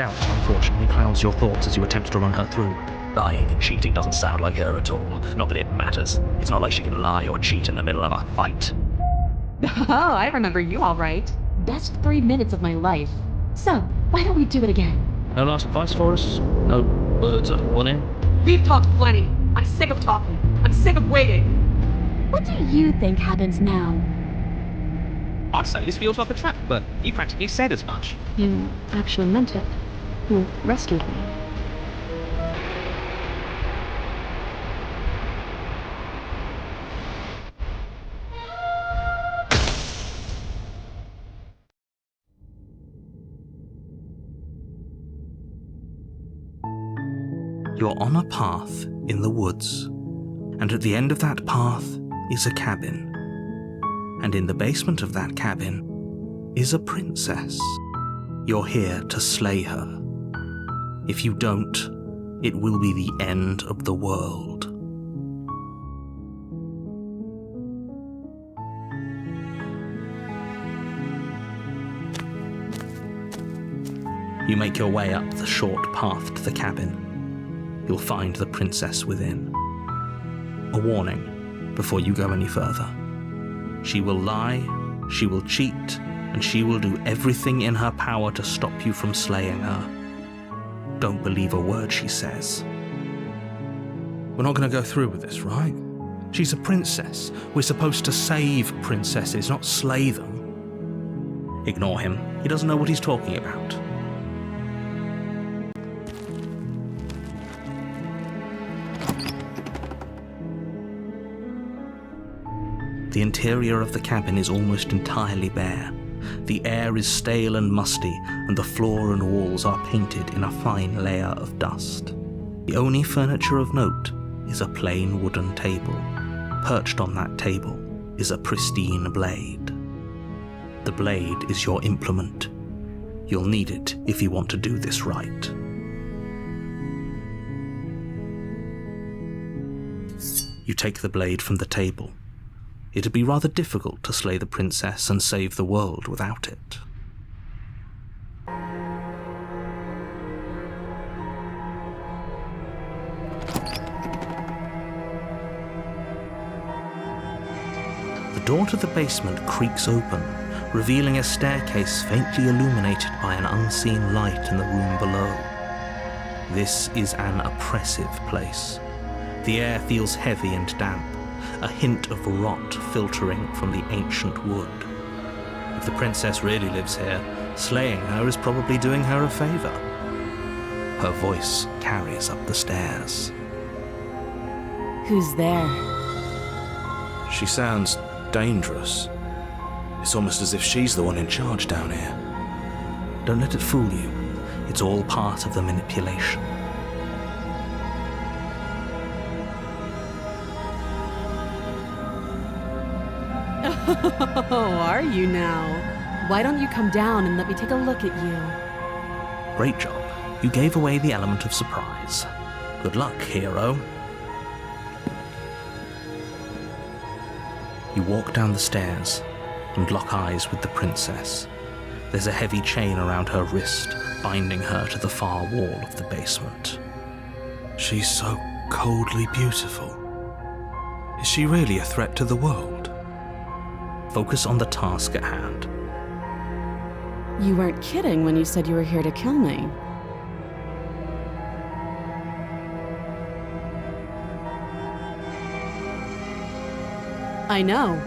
Doubt, unfortunately, clouds your thoughts as you attempt to run her through. Lying and cheating doesn't sound like her at all. Not that it matters. It's not like she can lie or cheat in the middle of a fight. Oh, I remember you all right. Best 3 minutes of my life. So, why don't we do it again? No last advice for us? No words of warning? We've talked plenty. I'm sick of talking. I'm sick of waiting. What do you think happens now? I'd say this feels like a trap, but you practically said as much. You actually meant it. You rescued me. You're on a path in the woods, and at the end of that path is a cabin. And in the basement of that cabin is a princess. You're here to slay her. If you don't, it will be the end of the world. You make your way up the short path to the cabin. You'll find the princess within. A warning before you go any further. She will lie, she will cheat, and she will do everything in her power to stop you from slaying her. Don't believe a word she says. We're not going to go through with this, right? She's a princess. We're supposed to save princesses, not slay them. Ignore him. He doesn't know what he's talking about. The interior of the cabin is almost entirely bare. The air is stale and musty, and the floor and walls are painted in a fine layer of dust. The only furniture of note is a plain wooden table. Perched on that table is a pristine blade. The blade is your implement. You'll need it if you want to do this right. You take the blade from the table. It'd be rather difficult to slay the princess and save the world without it. The door to the basement creaks open, revealing a staircase faintly illuminated by an unseen light in the room below. This is an oppressive place. The air feels heavy and damp, a hint of rot filtering from the ancient wood. If the princess really lives here, slaying her is probably doing her a favor. Her voice carries up the stairs. Who's there? She sounds dangerous. It's almost as if she's the one in charge down here. Don't let it fool you. It's all part of the manipulation. Oh, are you now? Why don't you come down and let me take a look at you? Great job. You gave away the element of surprise. Good luck, hero. You walk down the stairs and lock eyes with the princess. There's a heavy chain around her wrist, binding her to the far wall of the basement. She's so coldly beautiful. Is she really a threat to the world? Focus on the task at hand. You weren't kidding when you said you were here to kill me. I know.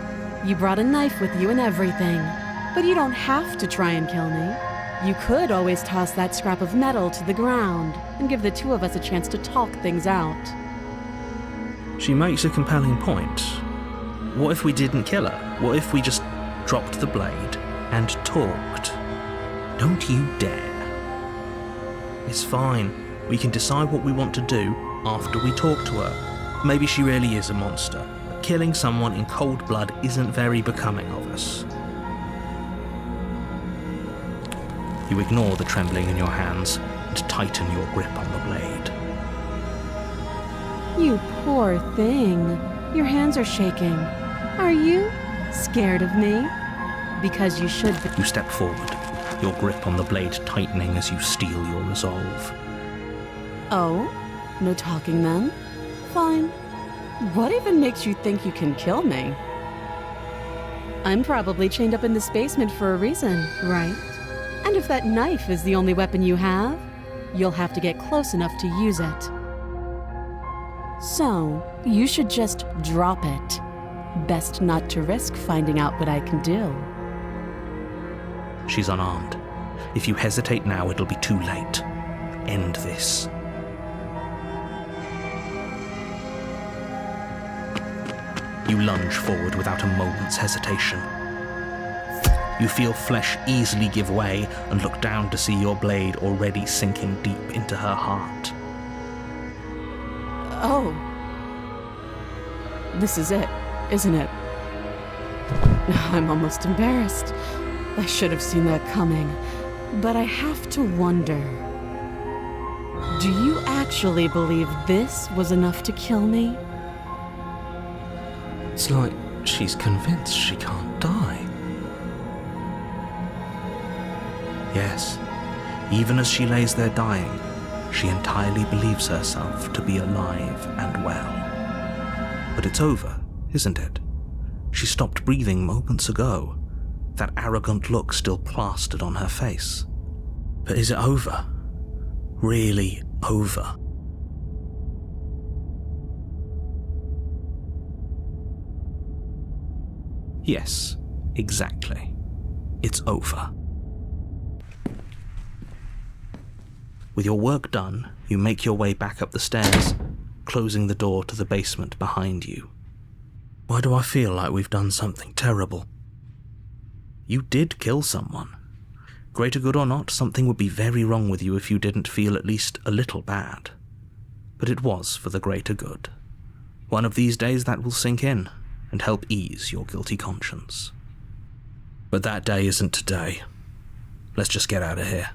You brought a knife with you and everything. But you don't have to try and kill me. You could always toss that scrap of metal to the ground and give the two of us a chance to talk things out. She makes a compelling point. What if we didn't kill her? What if we just dropped the blade and talked? Don't you dare. It's fine. We can decide what we want to do after we talk to her. Maybe she really is a monster, but killing someone in cold blood isn't very becoming of us. You ignore the trembling in your hands and tighten your grip on the blade. You poor thing. Your hands are shaking. Are you scared of me? Because you should be. You step forward, your grip on the blade tightening as you steel your resolve. Oh? No talking then? Fine. What even makes you think you can kill me? I'm probably chained up in this basement for a reason, right? And if that knife is the only weapon you have, you'll have to get close enough to use it. So, you should just drop it. Best not to risk finding out what I can do. She's unarmed. If you hesitate now, it'll be too late. End this. You lunge forward without a moment's hesitation. You feel flesh easily give way and look down to see your blade already sinking deep into her heart. Oh. This is it, isn't it? I'm almost embarrassed. I should have seen that coming. But I have to wonder. Do you actually believe this was enough to kill me? It's like she's convinced she can't die. Yes, even as she lays there dying, she entirely believes herself to be alive and well. But it's over, isn't it? She stopped breathing moments ago, that arrogant look still plastered on her face. But is it over? Really over? Yes, exactly. It's over. With your work done, you make your way back up the stairs, closing the door to the basement behind you. Why do I feel like we've done something terrible? You did kill someone. Greater good or not, something would be very wrong with you if you didn't feel at least a little bad. But it was for the greater good. One of these days that will sink in and help ease your guilty conscience. But that day isn't today. Let's just get out of here.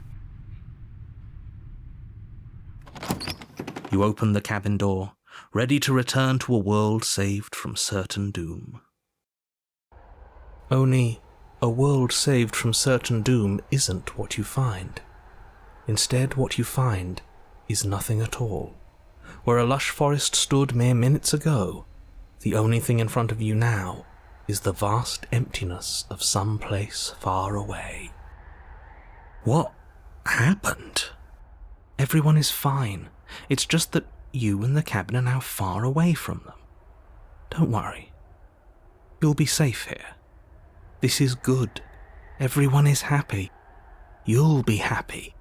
You open the cabin door, ready to return to a world saved from certain doom. Only, a world saved from certain doom isn't what you find. Instead, what you find is nothing at all. Where a lush forest stood mere minutes ago, the only thing in front of you now is the vast emptiness of some place far away. What happened? Everyone is fine. It's just that you and the cabin are now far away from them. Don't worry. You'll be safe here. This is good. Everyone is happy. You'll be happy.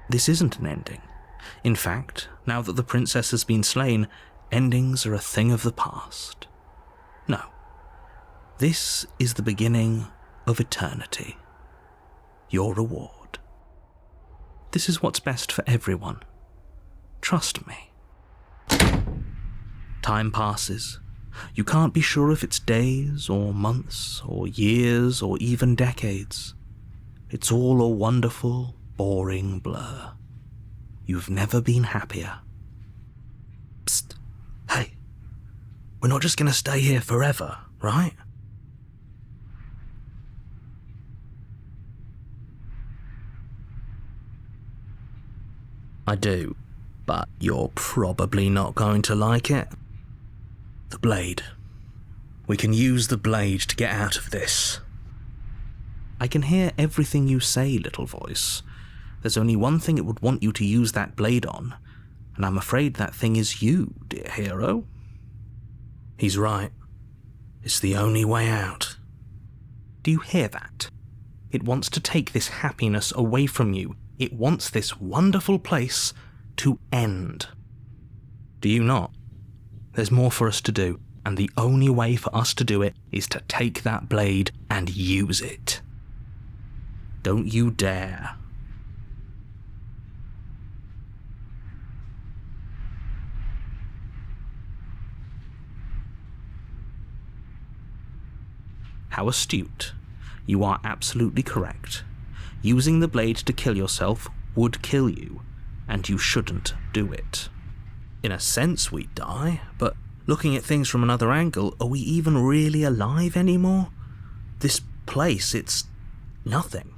This isn't an ending. In fact, now that the princess has been slain, endings are a thing of the past. No. This is the beginning of eternity. Your reward. This is what's best for everyone. Trust me. Time passes. You can't be sure if it's days or months or years or even decades. It's all a wonderful, boring blur. You've never been happier. Psst. Hey. We're not just going to stay here forever, right? I do, but you're probably not going to like it. The blade. We can use the blade to get out of this. I can hear everything you say, little voice. There's only one thing it would want you to use that blade on, and I'm afraid that thing is you, dear hero. He's right. It's the only way out. Do you hear that? It wants to take this happiness away from you. It wants this wonderful place to end. Do you not? There's more for us to do, and the only way for us to do it is to take that blade and use it. Don't you dare. How astute. You are absolutely correct. Using the blade to kill yourself would kill you, and you shouldn't do it. In a sense, we'd die, but Looking at things from another angle, are we even really alive anymore? This place, it's nothing.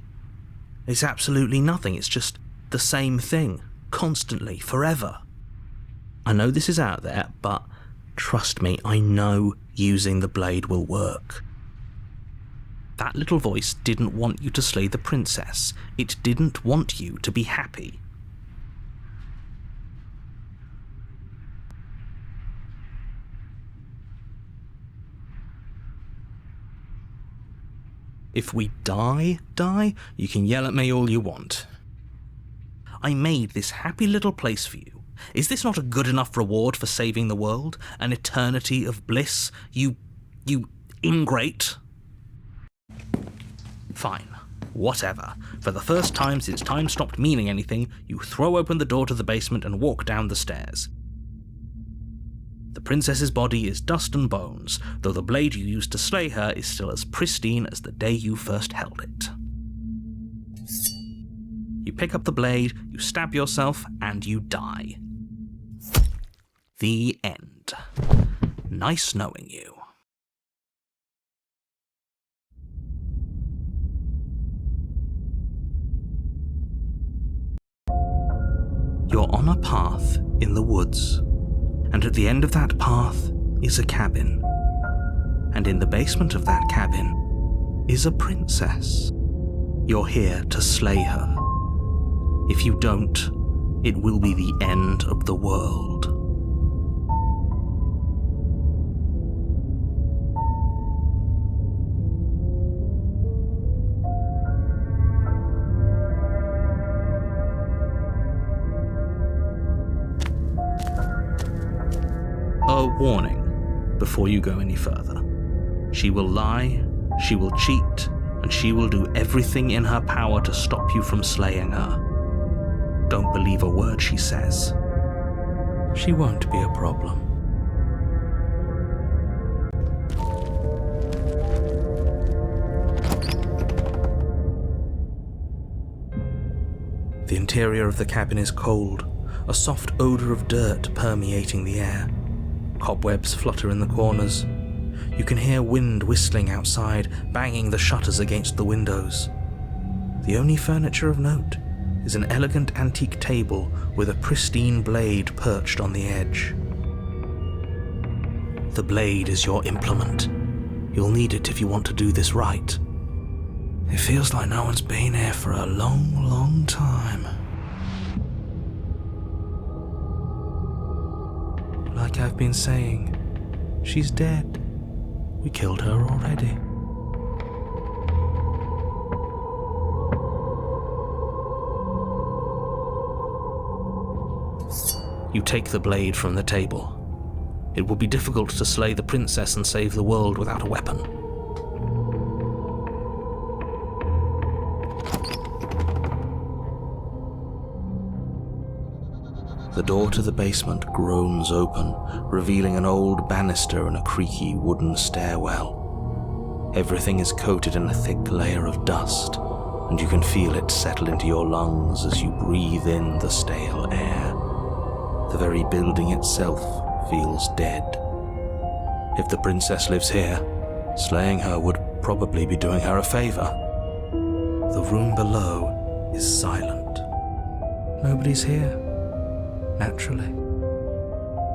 It's absolutely nothing. It's just the same thing, constantly, forever. I know this is out there, but trust me, I know using the blade will work. That little voice didn't want you to slay the princess. It didn't want you to be happy. If we die, you can yell at me all you want. I made this happy little place for you. Is this not a good enough reward for saving the world? An eternity of bliss? You ingrate? Fine. Whatever. For the first time since time stopped meaning anything, you throw open the door to the basement and walk down the stairs. The princess's body is dust and bones, though the blade you used to slay her is still as pristine as the day you first held it. You pick up the blade, you stab yourself, and you die. The end. Nice knowing you. You're on a path in the woods, and at the end of that path is a cabin. And in the basement of that cabin is a princess. You're here to slay her. If you don't, it will be the end of the world. A warning before you go any further. She will lie, she will cheat, and she will do everything in her power to stop you from slaying her. Don't believe a word she says. She won't be a problem. The interior of the cabin is cold, a soft odour of dirt permeating the air. Cobwebs flutter in the corners. You can hear wind whistling outside, banging the shutters against the windows. The only furniture of note is an elegant antique table with a pristine blade perched on the edge. The blade is your implement. You'll need it if you want to do this right. It feels like no one's been here for a long, long time. Like I've been saying, she's dead. We killed her already. You take the blade from the table. It will be difficult to slay the princess and save the world without a weapon. The door to the basement groans open, revealing an old banister and a creaky wooden stairwell. Everything is coated in a thick layer of dust, and you can feel it settle into your lungs as you breathe in the stale air. The very building itself feels dead. If the princess lives here, slaying her would probably be doing her a favor. The room below is silent. Nobody's here. Naturally.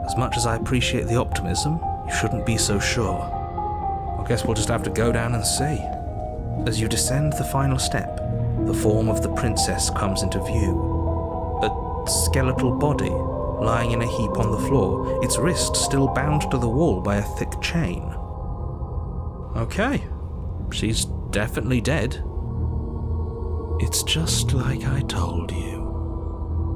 As much as I appreciate the optimism, you shouldn't be so sure. I guess we'll just have to go down and see. As you descend the final step, the form of the princess comes into view. A skeletal body, lying in a heap on the floor, its wrist still bound to the wall by a thick chain. Okay, she's definitely dead. It's just like I told you.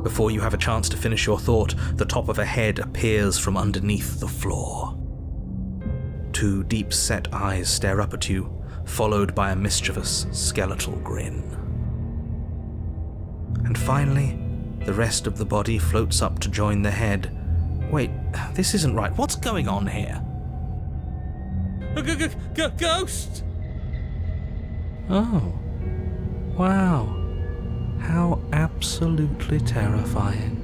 Before you have a chance to finish your thought, the top of a head appears from underneath the floor. Two deep-set eyes stare up at you, followed by a mischievous, skeletal grin. And finally, the rest of the body floats up to join the head. Wait, this isn't right. What's going on here? A ghost! Oh. Wow. How absolutely terrifying.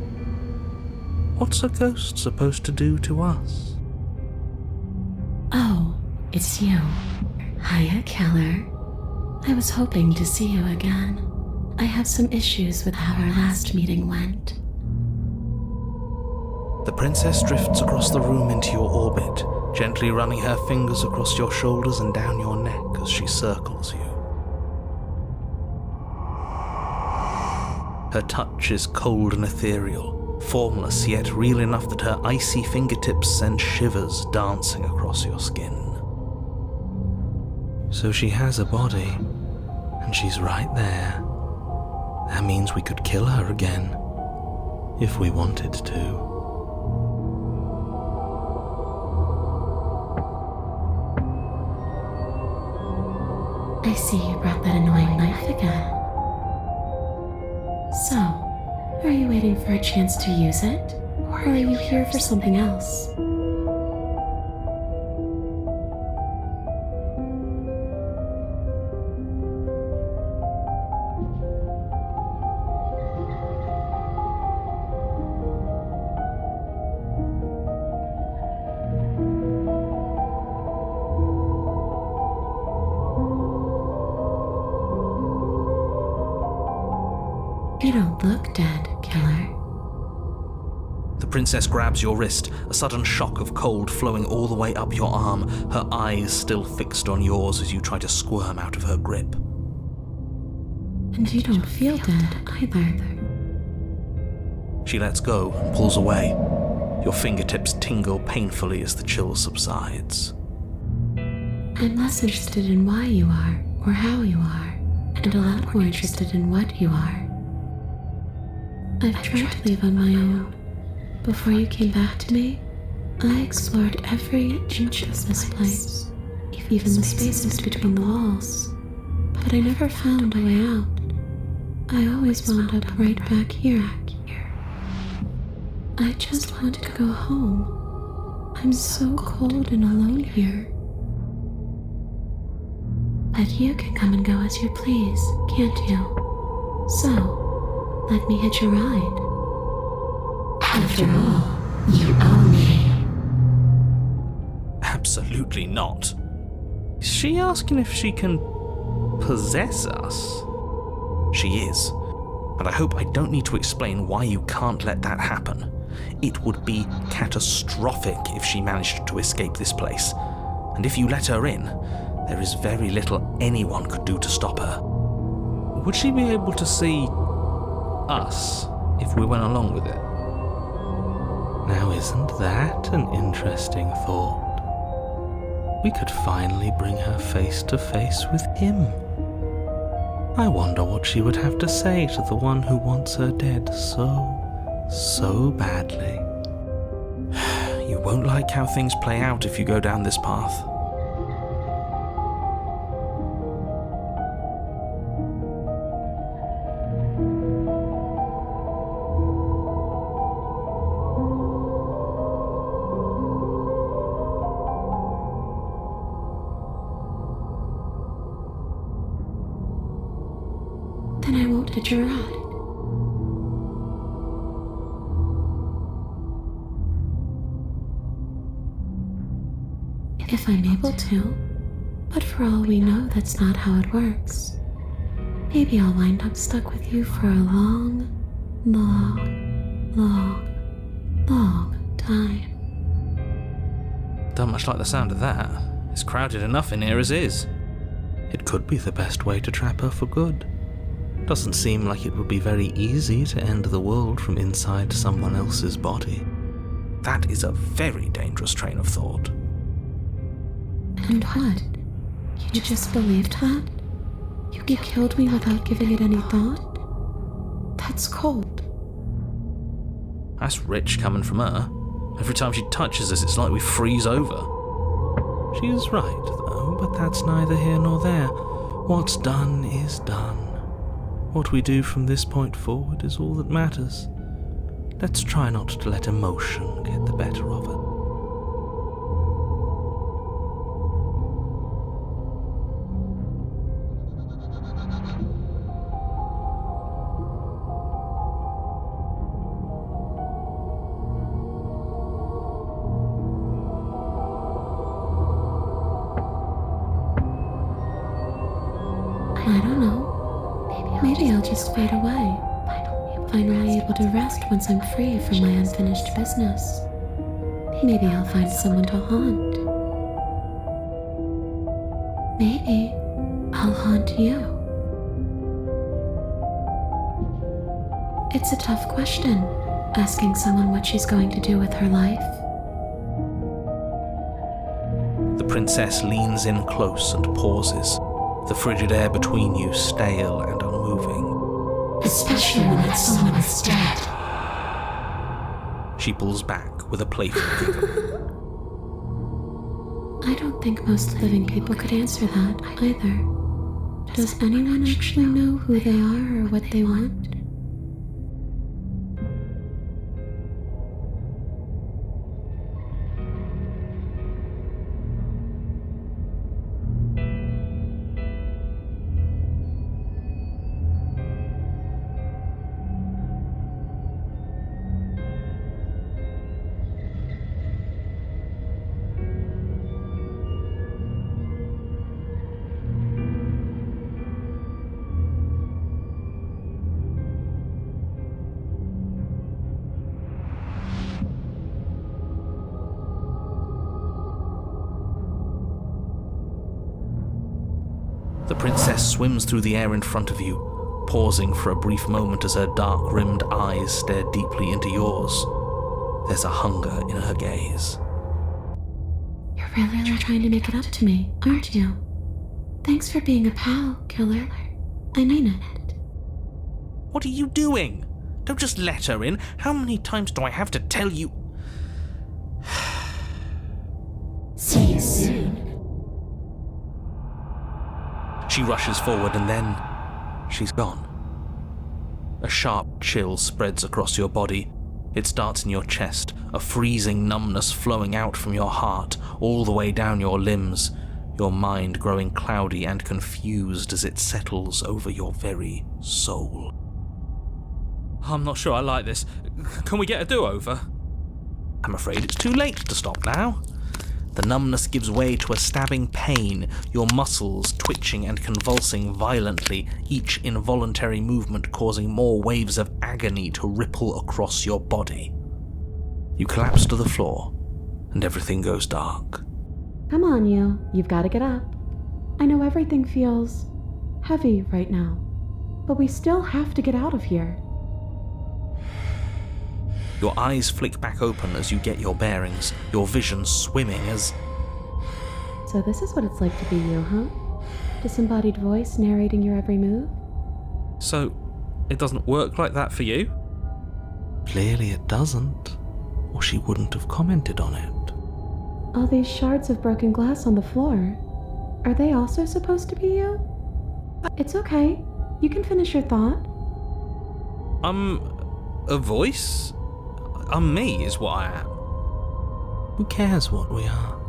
What's a ghost supposed to do to us? Oh, it's you. Hiya, Keller. I was hoping to see you again. I have some issues with how our last meeting went. The princess drifts across the room into your orbit, gently running her fingers across your shoulders and down your neck as she circles you. Her touch is cold and ethereal, formless yet real enough that her icy fingertips send shivers dancing across your skin. So she has a body, and she's right there. That means we could kill her again, if we wanted to. I see you brought that annoying knife again. So, are you waiting for a chance to use it? Or are you here for something else? You don't look dead, Killer. The princess grabs your wrist, a sudden shock of cold flowing all the way up your arm, her eyes still fixed on yours as you try to squirm out of her grip. And you don't feel dead either. She lets go and pulls away. Your fingertips tingle painfully as the chill subsides. I'm less interested in why you are, or how you are, and a lot more interested in what you are. I've tried to leave on my own. Before you came back to me, I explored every inch of this place, even the spaces between the walls. But I never found a way out. I always wound up right back here. I just want to go home. I'm so cold and alone here. But you can come and go as you please, can't you? So, let me hitch a ride. After all, you owe me. Absolutely not. Is she asking if she can possess us? She is. And I hope I don't need to explain why you can't let that happen. It would be catastrophic if she managed to escape this place. And if you let her in, there is very little anyone could do to stop her. Would she be able to see us if we went along with it? Now, isn't that an interesting thought? We could finally bring her face to face with him. I wonder what she would have to say to the one who wants her dead so badly. You won't like how things play out if you go down this path. Then I won't hit your rod. If I'm able to, but for all we know, that's not how it works. Maybe I'll wind up stuck with you for a long time. Don't much like the sound of that. It's crowded enough in here as is. It could be the best way to trap her for good. Doesn't seem like it would be very easy to end the world from inside someone else's body. That is a very dangerous train of thought. And what? You just believed that? You killed me without giving it any thought? That's cold. That's rich coming from her. Every time she touches us, it's like we freeze over. She is right, though, but that's neither here nor there. What's done is done. What we do from this point forward is all that matters. Let's try not to let emotion get the better of it. I don't know. Maybe I'll just fade away. Finally able to rest once I'm free from my unfinished business. Maybe I'll find someone to haunt. Maybe I'll haunt you. It's a tough question, asking someone what she's going to do with her life. The princess leans in close and pauses, the frigid air between you stale and unmoving. Especially when that someone is dead. She pulls back with a playful giggle. I don't think most living people could answer that either. Does anyone actually know who they are or what they want? The princess swims through the air in front of you, pausing for a brief moment as her dark-rimmed eyes stare deeply into yours. There's a hunger in her gaze. You're really trying to make it up to me, aren't you? Thanks for being a pal, killer. I mean it. What are you doing? Don't just let her in. How many times do I have to tell you? See you soon. She rushes forward and then she's gone. A sharp chill spreads across your body. It starts in your chest, a freezing numbness flowing out from your heart, all the way down your limbs, your mind growing cloudy and confused as it settles over your very soul. I'm not sure I like this. Can we get a do-over? I'm afraid it's too late to stop now. The numbness gives way to a stabbing pain, your muscles twitching and convulsing violently, each involuntary movement causing more waves of agony to ripple across your body. You collapse to the floor, and everything goes dark. Come on, you've got to get up. I know everything feels heavy right now, but we still have to get out of here. Your eyes flick back open as you get your bearings, your vision swimming as... So this is what it's like to be you, huh? Disembodied voice narrating your every move? So, it doesn't work like that for you? Clearly it doesn't, or she wouldn't have commented on it. All these shards of broken glass on the floor, are they also supposed to be you? It's okay. You can finish your thought. A voice? I'm me, is what I am. Who cares what we are?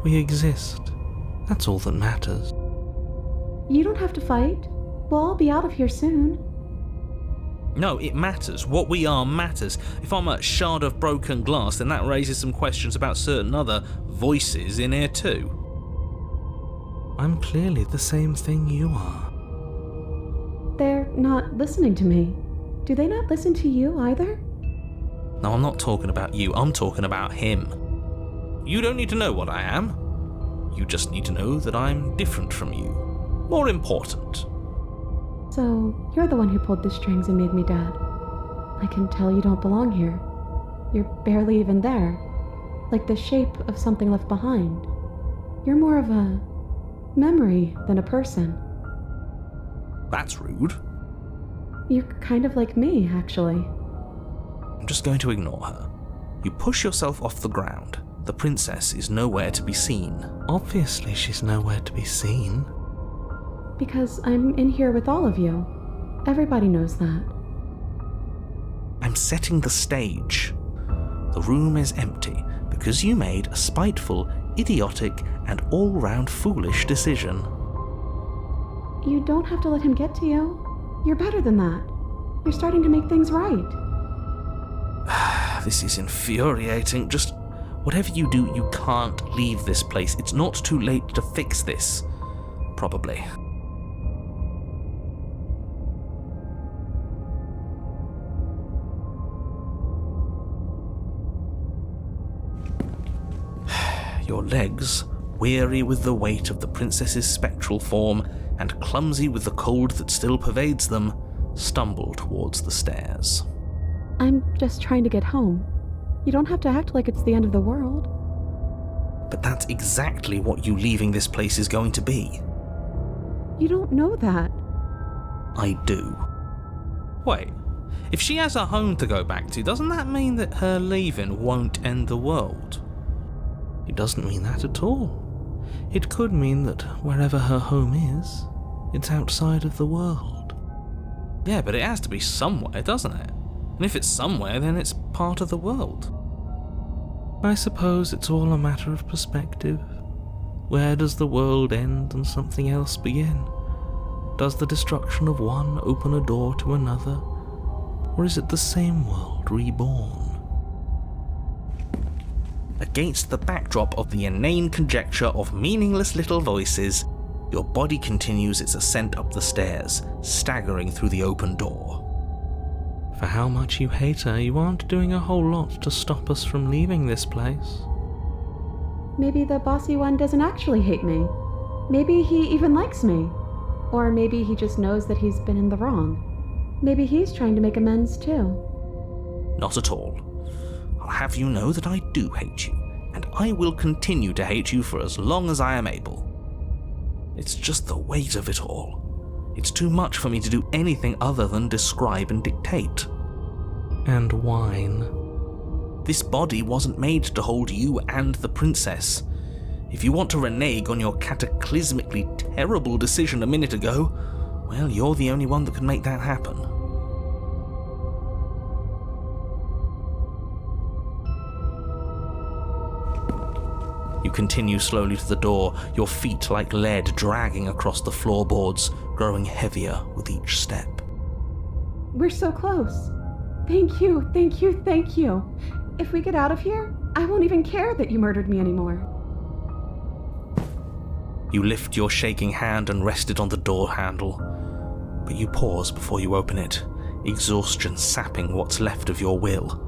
We exist. That's all that matters. You don't have to fight. We'll all be out of here soon. No, it matters. What we are matters. If I'm a shard of broken glass, then that raises some questions about certain other voices in here too. I'm clearly the same thing you are. They're not listening to me. Do they not listen to you either? No, I'm not talking about you. I'm talking about him. You don't need to know what I am. You just need to know that I'm different from you. More important. So, you're the one who pulled the strings and made me dead. I can tell you don't belong here. You're barely even there. Like the shape of something left behind. You're more of a memory than a person. That's rude. You're kind of like me, actually. I'm just going to ignore her. You push yourself off the ground. The princess is nowhere to be seen. Obviously she's nowhere to be seen. Because I'm in here with all of you. Everybody knows that. I'm setting the stage. The room is empty because you made a spiteful, idiotic, and all-round foolish decision. You don't have to let him get to you. You're better than that. You're starting to make things right. This is infuriating. Just whatever you do, you can't leave this place. It's not too late to fix this. Probably. your legs, weary with the weight of the princess's spectral form and clumsy with the cold that still pervades them, stumble towards the stairs. I'm just trying to get home. You don't have to act like it's the end of the world. But that's exactly what you leaving this place is going to be. You don't know that. I do. Wait, if she has a home to go back to, doesn't that mean that her leaving won't end the world? It doesn't mean that at all. It could mean that wherever her home is, it's outside of the world. Yeah, but it has to be somewhere, doesn't it? And if it's somewhere, then it's part of the world. I suppose it's all a matter of perspective. Where does the world end and something else begin? Does the destruction of one open a door to another? Or is it the same world reborn? Against the backdrop of the inane conjecture of meaningless little voices, your body continues its ascent up the stairs, staggering through the open door. For how much you hate her, you aren't doing a whole lot to stop us from leaving this place. Maybe the bossy one doesn't actually hate me. Maybe he even likes me. Or maybe he just knows that he's been in the wrong. Maybe he's trying to make amends too. Not at all. I'll have you know that I do hate you, and I will continue to hate you for as long as I am able. It's just the weight of it all. It's too much for me to do anything other than describe and dictate. And whine. This body wasn't made to hold you and the princess. If you want to renege on your cataclysmically terrible decision a minute ago, well, you're the only one that can make that happen. You continue slowly to the door, your feet like lead dragging across the floorboards, growing heavier with each step. We're so close. Thank you, thank you, thank you. If we get out of here, I won't even care that you murdered me anymore. You lift your shaking hand and rest it on the door handle, but you pause before you open it, exhaustion sapping what's left of your will.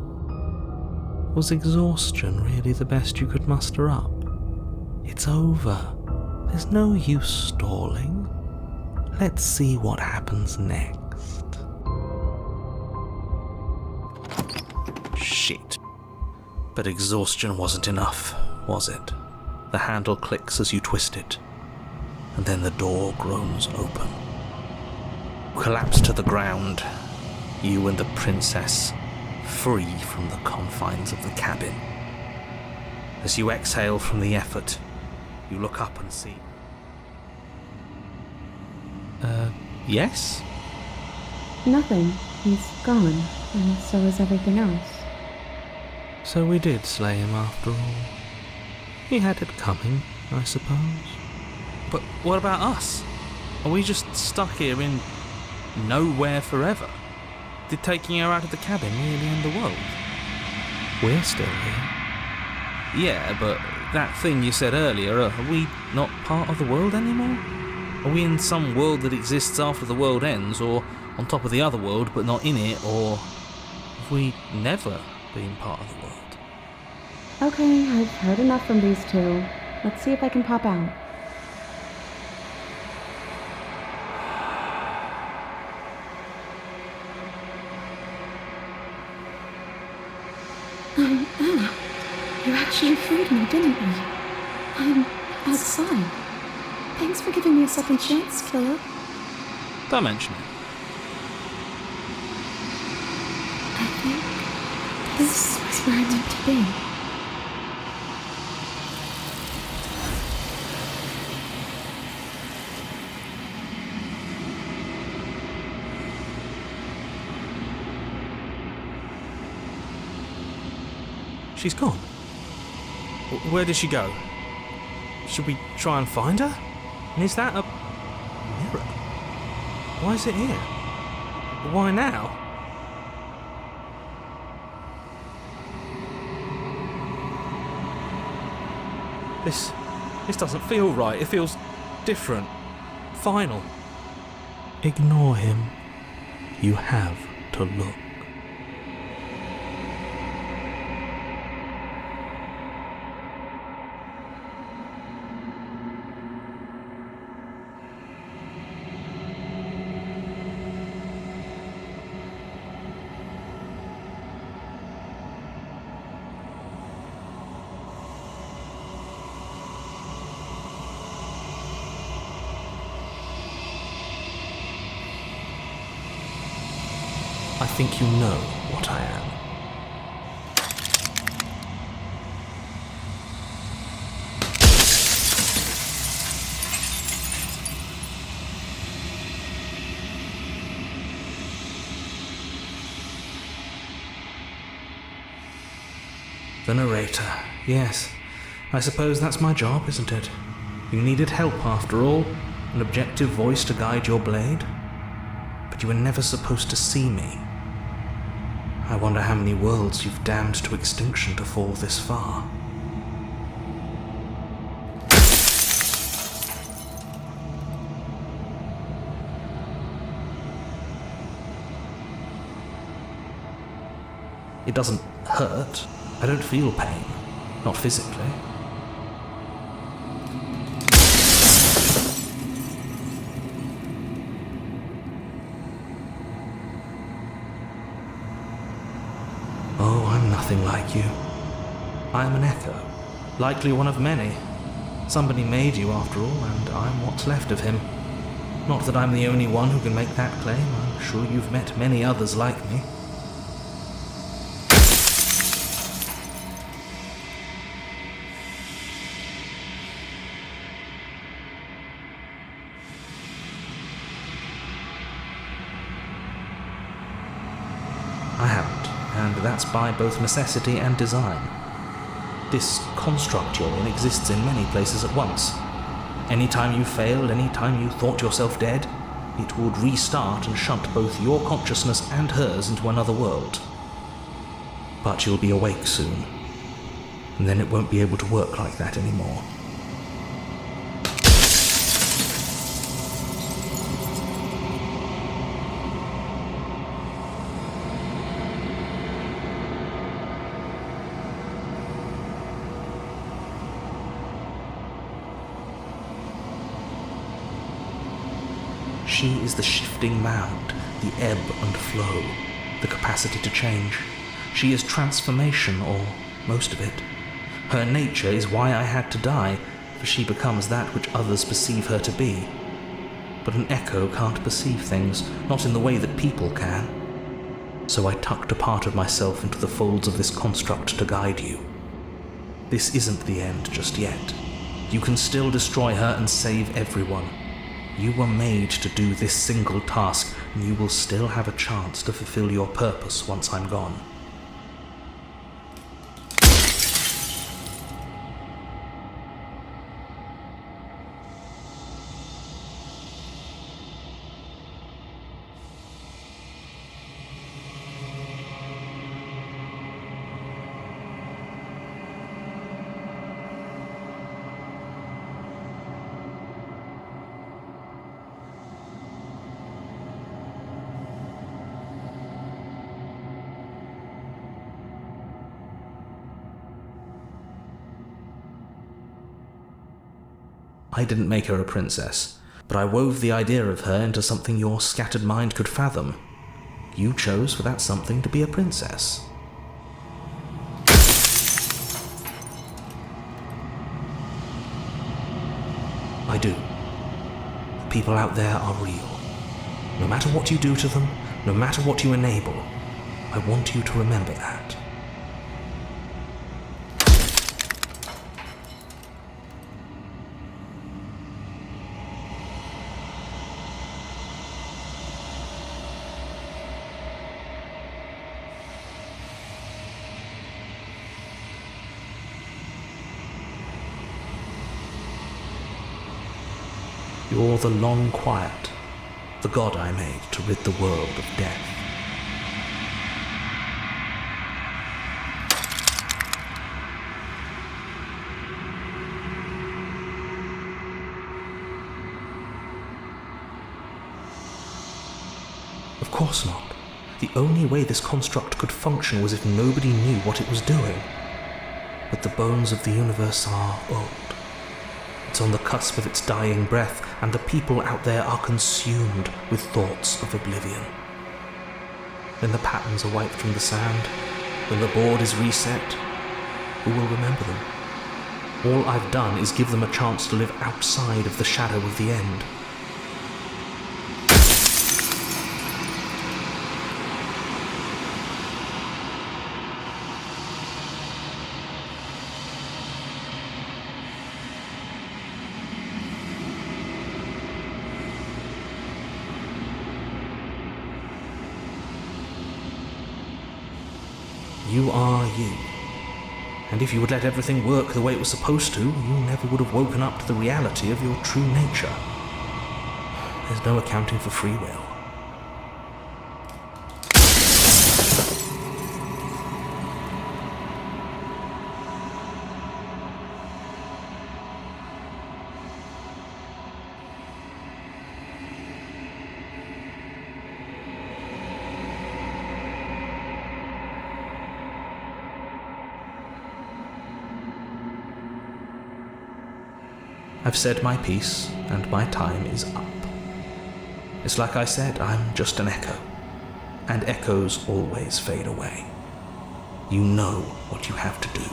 Was exhaustion really the best you could muster up? It's over. There's no use stalling. Let's see what happens next. Shit. But exhaustion wasn't enough, was it? The handle clicks as you twist it, and then the door groans open. You collapse to the ground, you and the princess, free from the confines of the cabin. As you exhale from the effort, you look up and see... yes? Nothing. He's gone, and so is everything else. So we did slay him after all. He had it coming, I suppose. But what about us? Are we just stuck here in nowhere forever? Did taking her out of the cabin really end the world? We're still here. Yeah, but that thing you said earlier, are we not part of the world anymore? Are we in some world that exists after the world ends, or on top of the other world but not in it, or have we never been part of the world? Okay, I've heard enough from these two. Let's see if I can pop out. You actually freed me, didn't you? I'm outside. Thanks for giving me a second chance, killer. Don't mention it. I think this is where I meant to be. She's gone. Where did she go? Should we try and find her? And is that a mirror? Why is it here? Why now? This doesn't feel right. It feels different. Final. Ignore him. You have to look. I think you know what I am. The narrator. Yes. I suppose that's my job, isn't it? You needed help after all, an objective voice to guide your blade. But you were never supposed to see me. I wonder how many worlds you've damned to extinction to fall this far. It doesn't hurt. I don't feel pain. Not physically. Oh, I'm nothing like you. I'm an echo. Likely one of many. Somebody made you after all, and I'm what's left of him. Not that I'm the only one who can make that claim. I'm sure you've met many others like me. I haven't, and that's by both necessity and design. This construct you're in exists in many places at once. Any time you failed, any time you thought yourself dead, it would restart and shunt both your consciousness and hers into another world. But you'll be awake soon, and then it won't be able to work like that anymore. She is the shifting mound, the ebb and flow, the capacity to change. She is transformation, or most of it. Her nature is why I had to die, for she becomes that which others perceive her to be. But an echo can't perceive things, not in the way that people can. So I tucked a part of myself into the folds of this construct to guide you. This isn't the end just yet. You can still destroy her and save everyone. You were made to do this single task, and you will still have a chance to fulfill your purpose once I'm gone. I didn't make her a princess, but I wove the idea of her into something your scattered mind could fathom. You chose for that something to be a princess. I do. The people out there are real. No matter what you do to them, no matter what you enable, I want you to remember that. You're the long quiet, the god I made to rid the world of death. Of course not. The only way this construct could function was if nobody knew what it was doing. But the bones of the universe are old. It's on the cusp of its dying breath, and the people out there are consumed with thoughts of oblivion. When the patterns are wiped from the sand, when the board is reset, who will remember them? All I've done is give them a chance to live outside of the shadow of the end. You are you. And if you would let everything work the way it was supposed to, you never would have woken up to the reality of your true nature. There's no accounting for free will. I've said my piece, and my time is up. It's like I said, I'm just an echo, and echoes always fade away. You know what you have to do.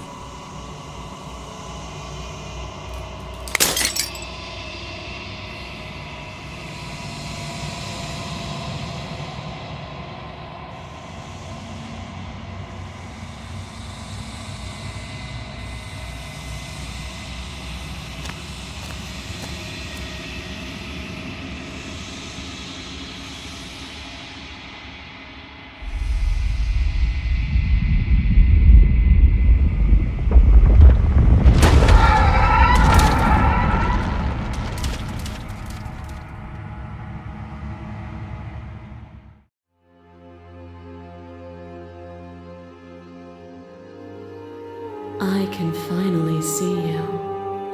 I can finally see you,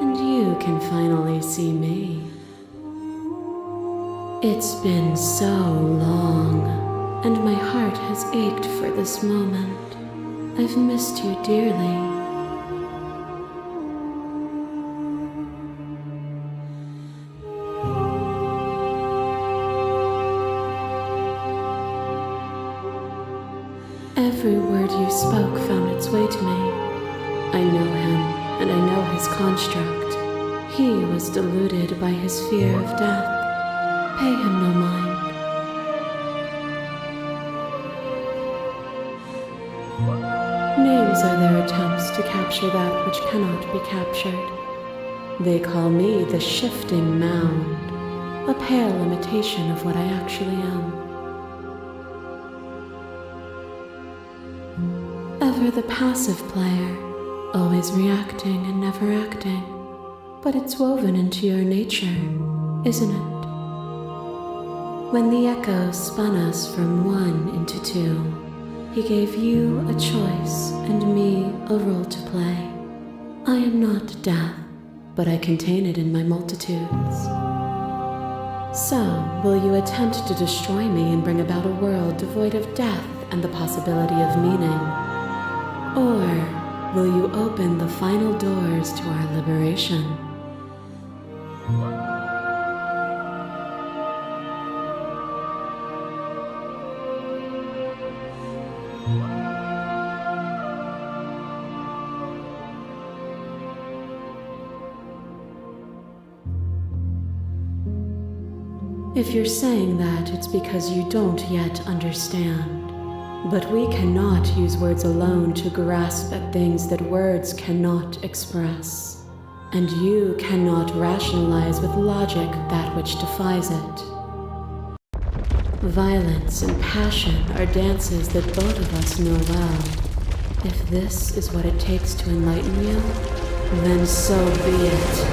and you can finally see me. It's been so long, and my heart has ached for this moment. I've missed you dearly. Every word you spoke found its way to me. I know him, and I know his construct. He was deluded by his fear of death. Pay him no mind. Names are their attempts to capture that which cannot be captured. They call me the shifting mound, a pale imitation of what I actually am. Ever the passive player, always reacting and never acting, but it's woven into your nature, isn't it? When the echo spun us from one into two, he gave you a choice and me a role to play. I am not death, but I contain it in my multitudes. So, will you attempt to destroy me and bring about a world devoid of death and the possibility of meaning? Or will you open the final doors to our liberation? If you're saying that, it's because you don't yet understand. But we cannot use words alone to grasp at things that words cannot express. And you cannot rationalize with logic that which defies it. Violence and passion are dances that both of us know well. If this is what it takes to enlighten you, then so be it.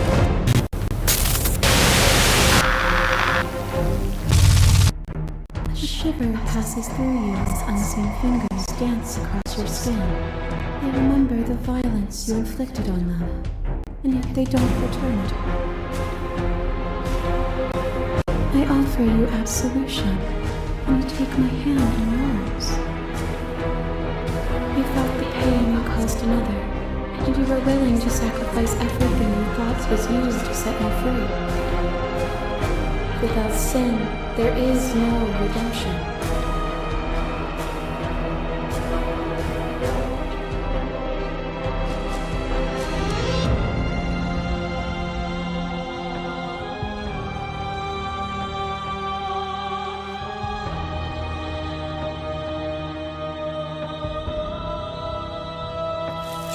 A shiver passes through you as unseen fingers dance across your skin. They remember the violence you inflicted on them, and yet they don't return it. I offer you absolution, and you take my hand in yours. You felt the pain you caused another, and you were willing to sacrifice everything you thought was used to set you free. Without sin, there is no redemption.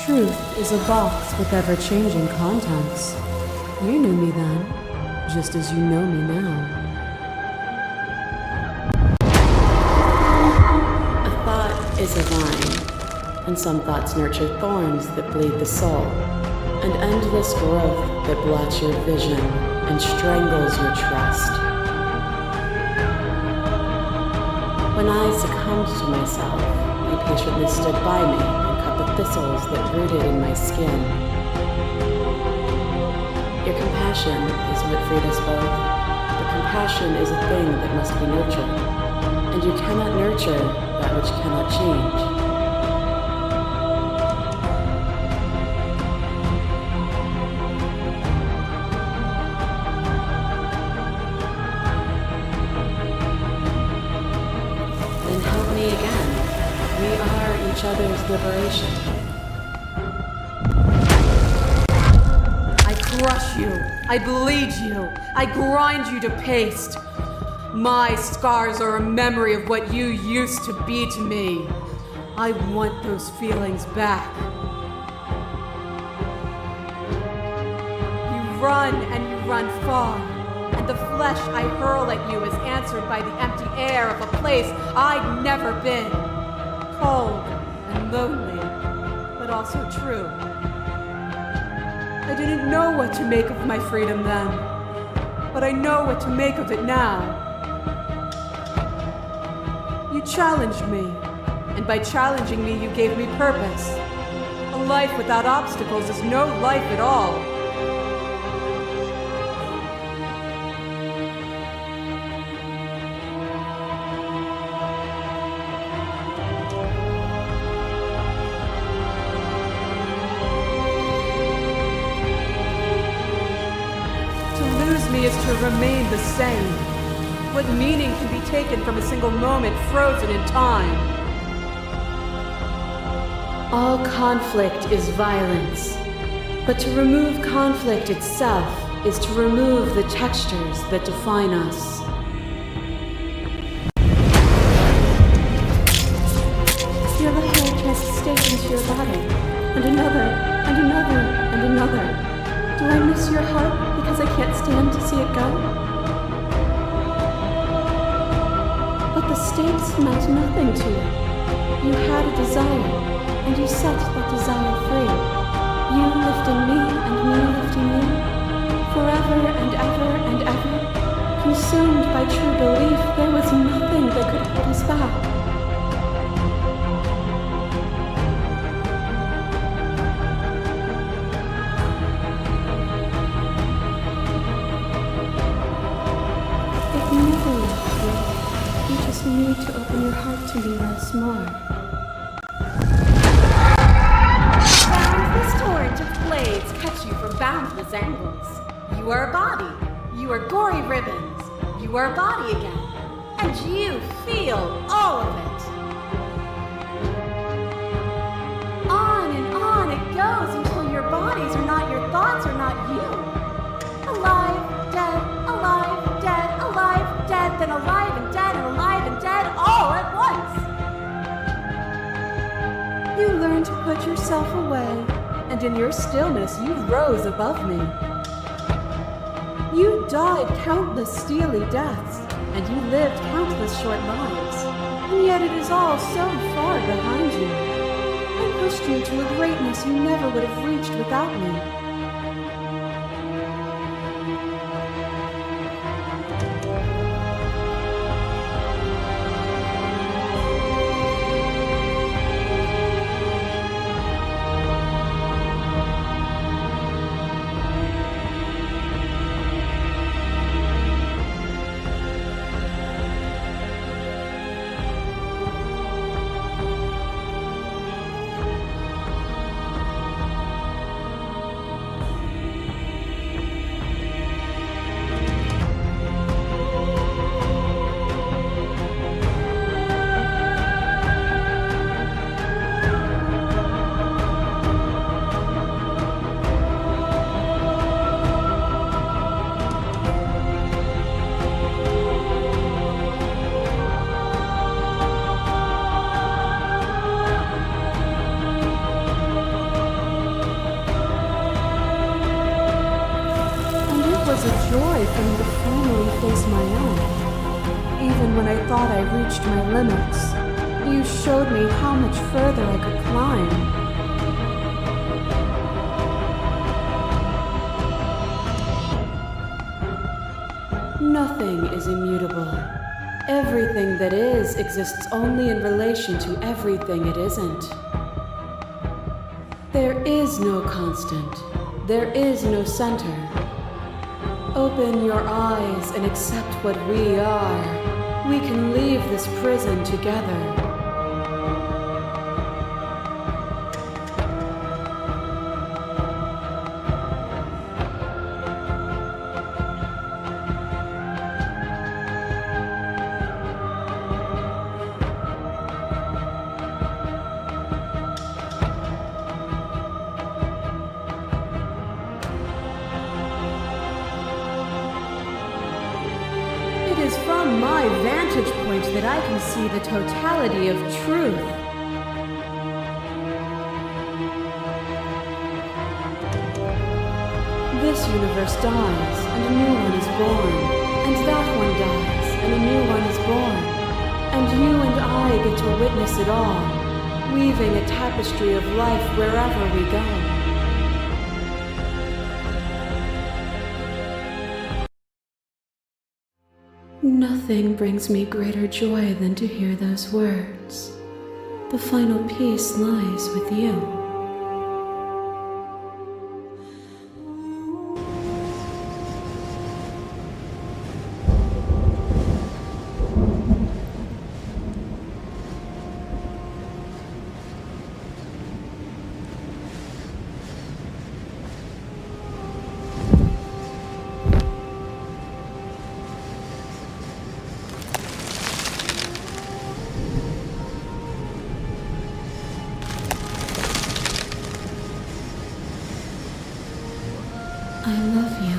Truth is a box with ever-changing contents. You knew me then, just as you know me now. A thought is a vine. and some thoughts nurture thorns that bleed the soul, and endless growth that blots your vision and strangles your trust. When I succumbed to myself, you patiently stood by me and cut the thistles that rooted in my skin. Your compassion is what freed us both, but compassion is a thing that must be nurtured, and you cannot nurture that which cannot change. Each other's liberation. I crush you. I bleed you. I grind you to paste. My scars are a memory of what you used to be to me. I want those feelings back. You run and you run far, and the flesh I hurl at you is answered by the empty air of a place I'd never been. Cold and lonely, but also true. I didn't know what to make of my freedom then, but I know what to make of it now. You challenged me, and by challenging me, you gave me purpose. A life without obstacles is no life at all. Is to remain the same. What meaning can be taken from a single moment frozen in time? All conflict is violence, but to remove conflict itself is to remove the textures that define us. Your left hand tries to stake into your body, and another, and another, and another. Do I miss your heart because I can't stand to see it go? But the stakes meant nothing to you. You had a desire, and you set that desire free. You lifting me and me lifting you, forever and ever and ever. Consumed by true belief, there was nothing that could hold us back. You need to open your heart to me once more. Boundless torrent of blades cut you from boundless angles. You are a body. You are gory ribbons. You are a body again. And you feel all of it. On and on it goes until your bodies are not your thoughts, are not you. Alive, dead, alive, dead, alive, dead, then alive and dead and alive and dead all at once. You learn to put yourself away, and in your stillness you rose above me. You died countless steely deaths, and you lived countless short lives, and yet it is all so far behind you. I pushed you to a greatness you never would have reached without me. was a joy for me to finally face my own. Even when I thought I reached my limits, You showed me how much further I could climb. Nothing is immutable. Everything that is exists only in relation to everything it isn't. There is no constant. There is no center. Open your eyes and accept what we are. We can leave this prison together. It is from my vantage point that I can see the totality of truth. This universe dies, and a new one is born. And that one dies, and a new one is born. And you and I get to witness it all, weaving a tapestry of life wherever we go. Nothing brings me greater joy than to hear those words. The final peace lies with you. I love you.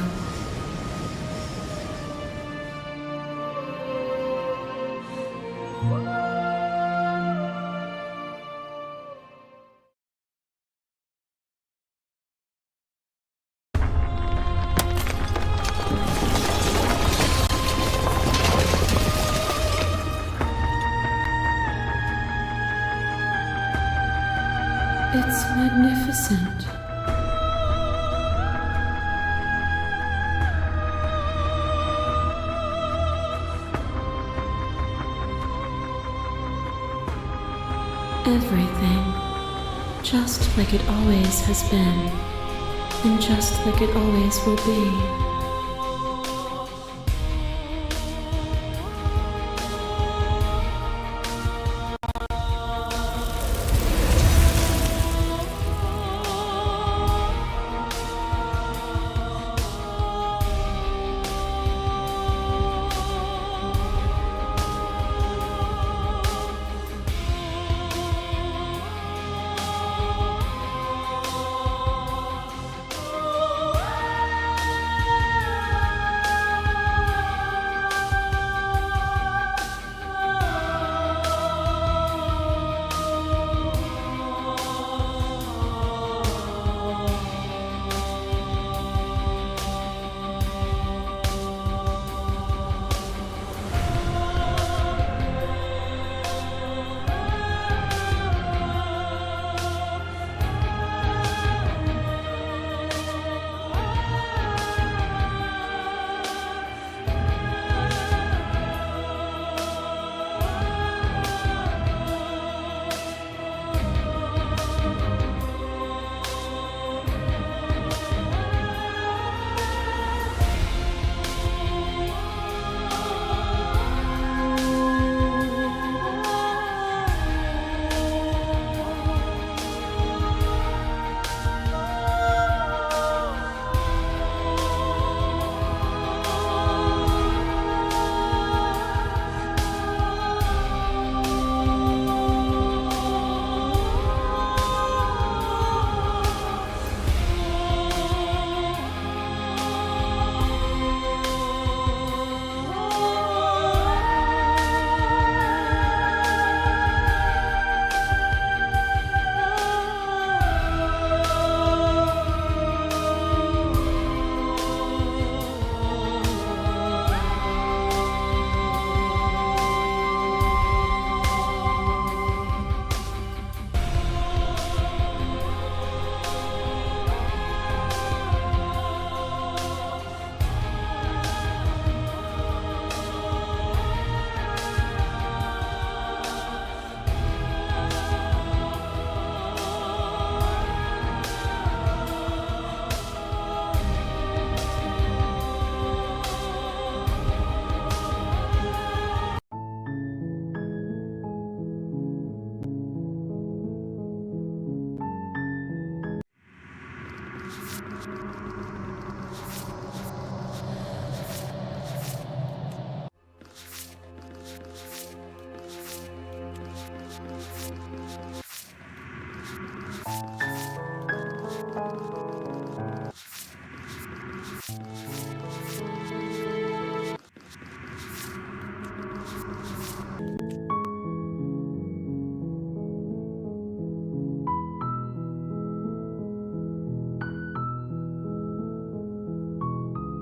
It's magnificent. Everything, just like it always has been, and just like it always will be.